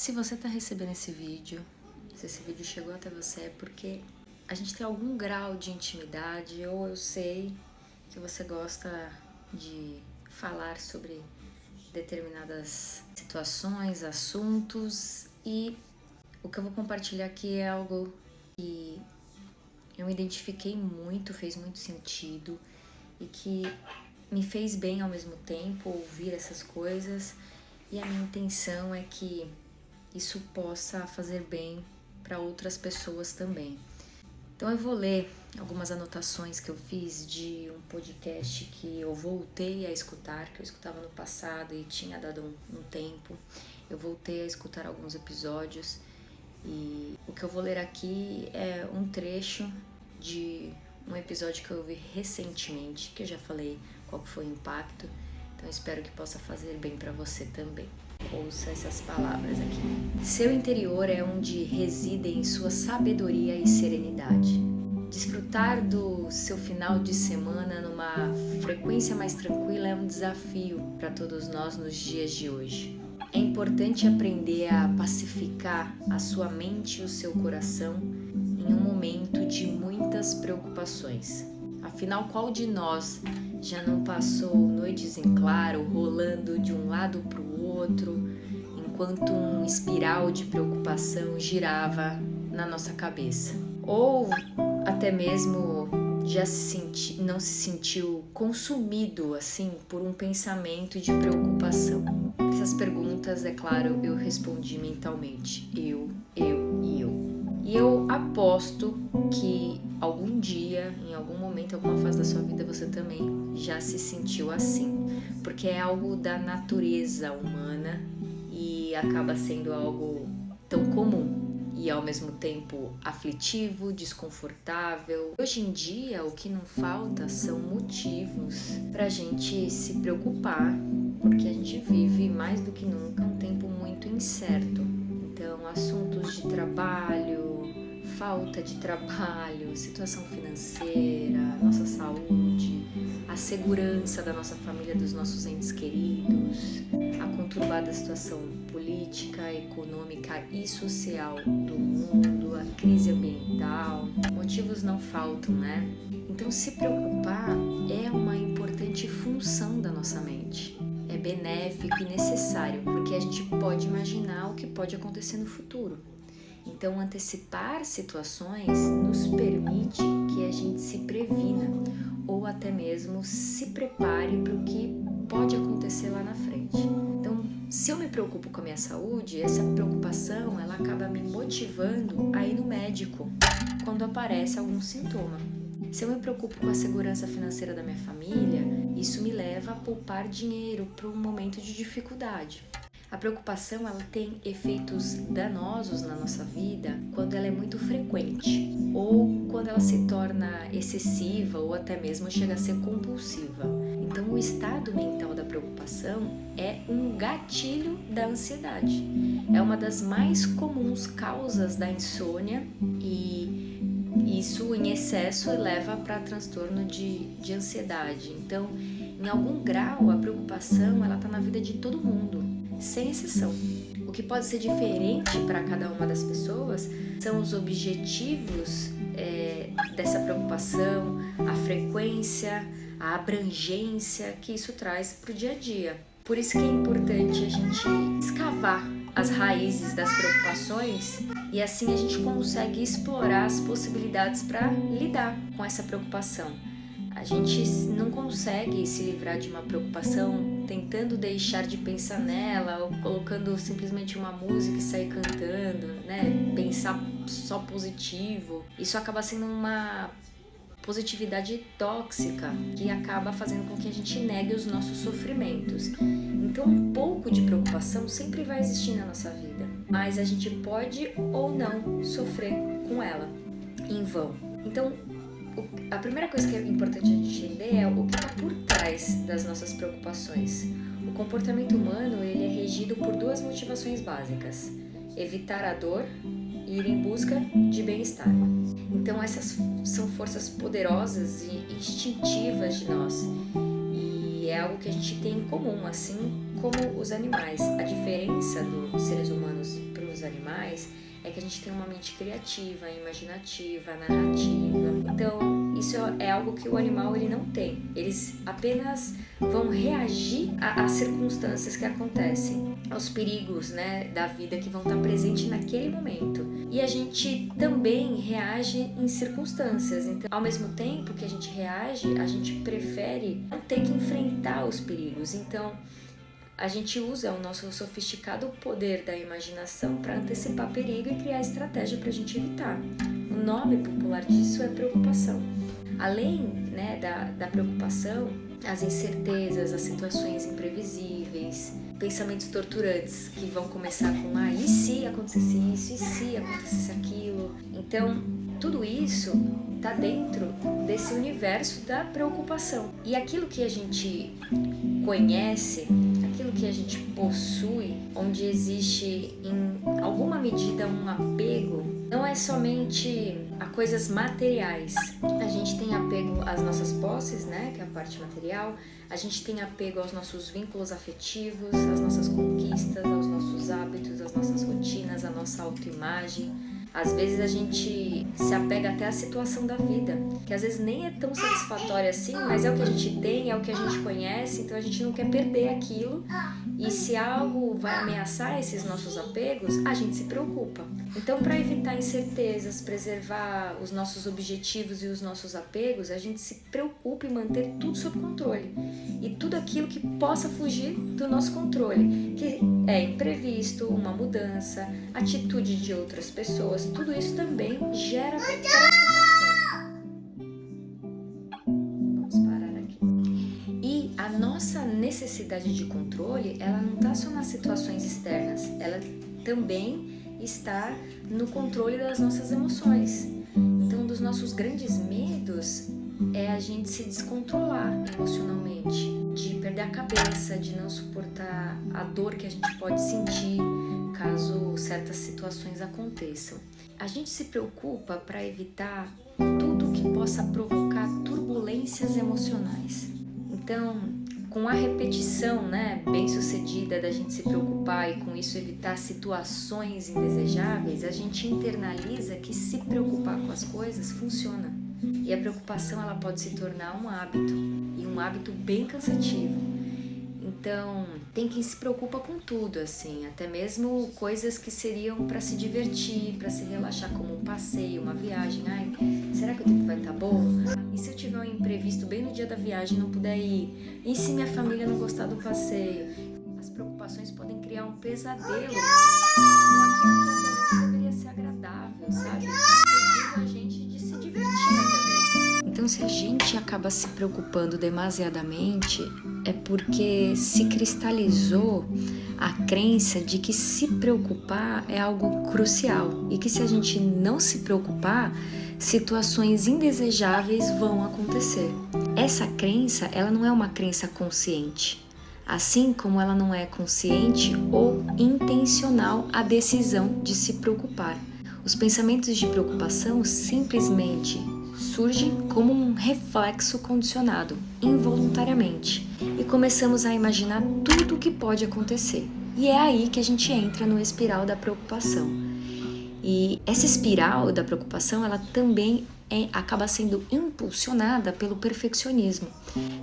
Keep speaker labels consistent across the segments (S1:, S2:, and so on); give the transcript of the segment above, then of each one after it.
S1: Se você está recebendo esse vídeo, se esse vídeo chegou até você, é porque a gente tem algum grau de intimidade, ou eu sei que você gosta de falar sobre determinadas situações, assuntos, e o que eu vou compartilhar aqui é algo que eu me identifiquei muito, fez muito sentido e que me fez bem ao mesmo tempo ouvir essas coisas, e a minha intenção é que isso possa fazer bem para outras pessoas também. Então eu vou ler algumas anotações que eu fiz de um podcast que eu voltei a escutar, que eu escutava no passado e tinha dado um tempo. Eu voltei a escutar alguns episódios e o que eu vou ler aqui é um trecho de um episódio que eu ouvi recentemente, que eu já falei qual foi o impacto, então espero que possa fazer bem para você também. Ouça essas palavras aqui. Seu interior é onde residem sua sabedoria e serenidade. Desfrutar do seu final de semana numa frequência mais tranquila é um desafio para todos nós nos dias de hoje. É importante aprender a pacificar a sua mente e o seu coração em um momento de muitas preocupações. Afinal, qual de nós já não passou noites em claro, rolando de um lado para o outro, enquanto um espiral de preocupação girava na nossa cabeça? Ou até mesmo já não se sentiu consumido assim por um pensamento de preocupação? Essas perguntas, é claro, eu respondi mentalmente. Eu. E eu aposto que algum dia, em algum momento, em alguma fase da sua vida, você também já se sentiu assim. Porque é algo da natureza humana e acaba sendo algo tão comum e ao mesmo tempo aflitivo, desconfortável. Hoje em dia, o que não falta são motivos pra gente se preocupar, porque a gente vive mais do que nunca um tempo muito incerto. Então, assuntos de trabalho, falta de trabalho, situação financeira, nossa saúde, a segurança da nossa família, dos nossos entes queridos, a conturbada situação política, econômica e social do mundo, a crise ambiental. Motivos não faltam, né? Então, se preocupar é uma importante função da nossa mente. É benéfico e necessário, porque a gente pode imaginar o que pode acontecer no futuro. Então, antecipar situações nos permite que a gente se previna ou até mesmo se prepare para o que pode acontecer lá na frente. Então, se eu me preocupo com a minha saúde, essa preocupação ela acaba me motivando a ir no médico quando aparece algum sintoma. Se eu me preocupo com a segurança financeira da minha família, isso me leva a poupar dinheiro para um momento de dificuldade. A preocupação ela tem efeitos danosos na nossa vida quando ela é muito frequente ou quando ela se torna excessiva ou até mesmo chega a ser compulsiva. Então, o estado mental da preocupação é um gatilho da ansiedade. É uma das mais comuns causas da insônia e isso em excesso leva para transtorno de ansiedade. Então, em algum grau, a preocupação ela está na vida de todo mundo, sem exceção. O que pode ser diferente para cada uma das pessoas são os objetivos dessa preocupação, a frequência, a abrangência que isso traz para o dia a dia. Por isso que é importante a gente escavar as raízes das preocupações e assim a gente consegue explorar as possibilidades para lidar com essa preocupação. A gente não consegue se livrar de uma preocupação tentando deixar de pensar nela ou colocando simplesmente uma música e sair cantando, né? Pensar só positivo. Isso acaba sendo uma positividade tóxica que acaba fazendo com que a gente negue os nossos sofrimentos. Então, um pouco de preocupação sempre vai existir na nossa vida, mas a gente pode ou não sofrer com ela em vão. Então, a primeira coisa que é importante a gente entender é o que está por trás das nossas preocupações. O comportamento humano ele é regido por duas motivações básicas: evitar a dor e ir em busca de bem-estar. Então essas são forças poderosas e instintivas de nós e é algo que a gente tem em comum, assim como os animais. A diferença dos seres humanos para dos animais é que a gente tem uma mente criativa, imaginativa, narrativa. Então, isso é algo que o animal ele não tem. Eles apenas vão reagir às circunstâncias que acontecem, aos perigos, né, da vida que vão estar presentes naquele momento. E a gente também reage em circunstâncias. Então, ao mesmo tempo que a gente reage, a gente prefere não ter que enfrentar os perigos. Então, a gente usa o nosso sofisticado poder da imaginação para antecipar perigo e criar estratégia para a gente evitar. O nome popular disso é preocupação. Além, né, da preocupação, as incertezas, as situações imprevisíveis, pensamentos torturantes que vão começar com e se acontecesse isso, e se acontecesse aquilo. Então, tudo isso está dentro desse universo da preocupação. E aquilo que a gente conhece, aquilo que a gente possui, onde existe em alguma medida um apego, não é somente a coisas materiais. A gente tem apego às nossas posses, né, que é a parte material. A gente tem apego aos nossos vínculos afetivos, às nossas conquistas, aos nossos hábitos, às nossas rotinas, à nossa autoimagem. Às vezes a gente se apega até à situação da vida, que às vezes nem é tão satisfatória assim, mas é o que a gente tem, é o que a gente conhece, então a gente não quer perder aquilo. E se algo vai ameaçar esses nossos apegos, a gente se preocupa. Então, para evitar incertezas, preservar os nossos objetivos e os nossos apegos, a gente se preocupa em manter tudo sob controle. E tudo aquilo que possa fugir do nosso controle, que é imprevisto, uma mudança, atitude de outras pessoas, tudo isso também gera preocupação. Vamos parar aqui. E a nossa necessidade de controle, ela não está só nas situações externas, ela também está no controle das nossas emoções. Então, um dos nossos grandes medos é a gente se descontrolar emocionalmente, de perder a cabeça, de não suportar a dor que a gente pode sentir caso certas situações aconteçam. A gente se preocupa para evitar tudo que possa provocar turbulências emocionais. Então, com a repetição, né, bem-sucedida da gente se preocupar e com isso evitar situações indesejáveis, a gente internaliza que se preocupar com as coisas funciona. E a preocupação ela pode se tornar um hábito, e um hábito bem cansativo. Então, tem quem se preocupa com tudo, assim, até mesmo coisas que seriam para se divertir, para se relaxar, como um passeio, uma viagem. Ai, será que o tempo vai estar bom? E se eu tiver um imprevisto bem no dia da viagem e não puder ir? E se minha família não gostar do passeio? As preocupações podem criar um pesadelo com aquilo que até mesmo deveria ser agradável, sabe? Impedindo a gente de se divertir até mesmo. Então, se a gente acaba se preocupando demasiadamente, é porque se cristalizou a crença de que se preocupar é algo crucial e que se a gente não se preocupar, situações indesejáveis vão acontecer. Essa crença, ela não é uma crença consciente, assim como ela não é consciente ou intencional a decisão de se preocupar. Os pensamentos de preocupação simplesmente surgem como um reflexo condicionado, involuntariamente, e começamos a imaginar tudo o que pode acontecer. E é aí que a gente entra no espiral da preocupação. E essa espiral da preocupação, ela também acaba sendo impulsionada pelo perfeccionismo.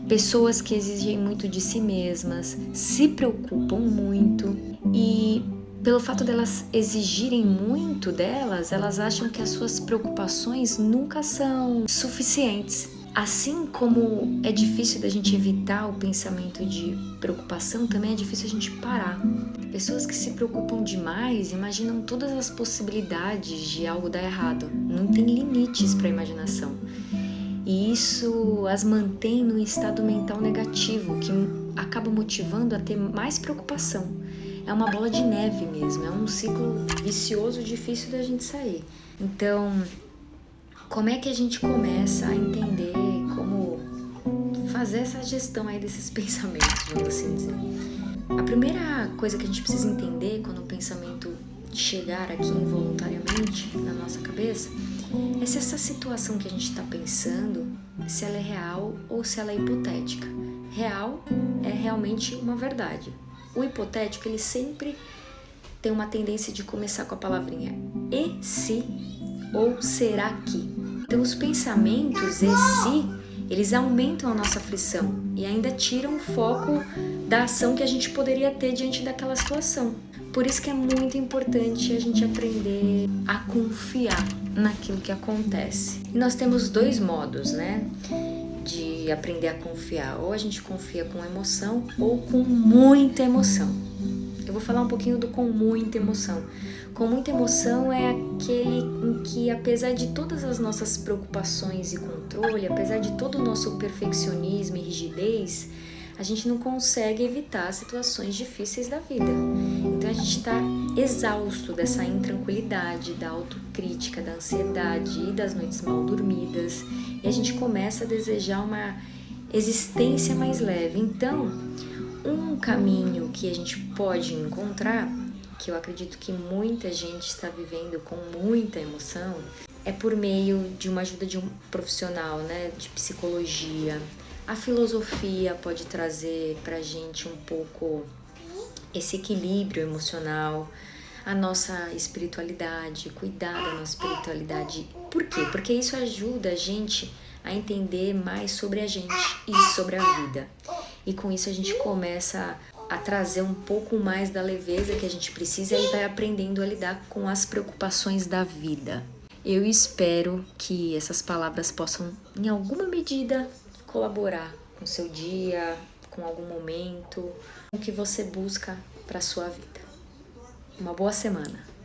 S1: Pessoas que exigem muito de si mesmas, se preocupam muito e pelo fato delas exigirem muito delas, elas acham que as suas preocupações nunca são suficientes. Assim como é difícil da gente evitar o pensamento de preocupação, também é difícil a gente parar. Pessoas que se preocupam demais imaginam todas as possibilidades de algo dar errado. Não tem limites para a imaginação. E isso as mantém no estado mental negativo, que acaba motivando a ter mais preocupação. É uma bola de neve mesmo, é um ciclo vicioso difícil da gente sair. Então, como é que a gente começa a entender como fazer essa gestão aí desses pensamentos, vamos assim dizer? A primeira coisa que a gente precisa entender quando o pensamento chegar aqui involuntariamente na nossa cabeça é se essa situação que a gente está pensando, se ela é real ou se ela é hipotética. Real é realmente uma verdade. O hipotético, ele sempre tem uma tendência de começar com a palavrinha e se ou será que. Então os pensamentos e se, eles aumentam a nossa aflição e ainda tiram o foco da ação que a gente poderia ter diante daquela situação. Por isso que é muito importante a gente aprender a confiar naquilo que acontece. E nós temos dois modos, né, de aprender a confiar. Ou a gente confia com emoção ou com muita emoção. Eu vou falar um pouquinho do com muita emoção. Com muita emoção é aquele em que, apesar de todas as nossas preocupações e controle, apesar de todo o nosso perfeccionismo e rigidez, a gente não consegue evitar situações difíceis da vida. Então a gente está exausto dessa intranquilidade, da autocrítica, da ansiedade e das noites mal dormidas, e a gente começa a desejar uma existência mais leve. Então, um caminho que a gente pode encontrar, que eu acredito que muita gente está vivendo com muita emoção, é por meio de uma ajuda de um profissional, né, de psicologia. A filosofia pode trazer pra gente um pouco esse equilíbrio emocional, a nossa espiritualidade, cuidar da nossa espiritualidade. Por quê? Porque isso ajuda a gente a entender mais sobre a gente e sobre a vida. E com isso a gente começa a trazer um pouco mais da leveza que a gente precisa e vai aprendendo a lidar com as preocupações da vida. Eu espero que essas palavras possam, em alguma medida, colaborar com o seu dia, com algum momento, com o que você busca para a sua vida. Uma boa semana!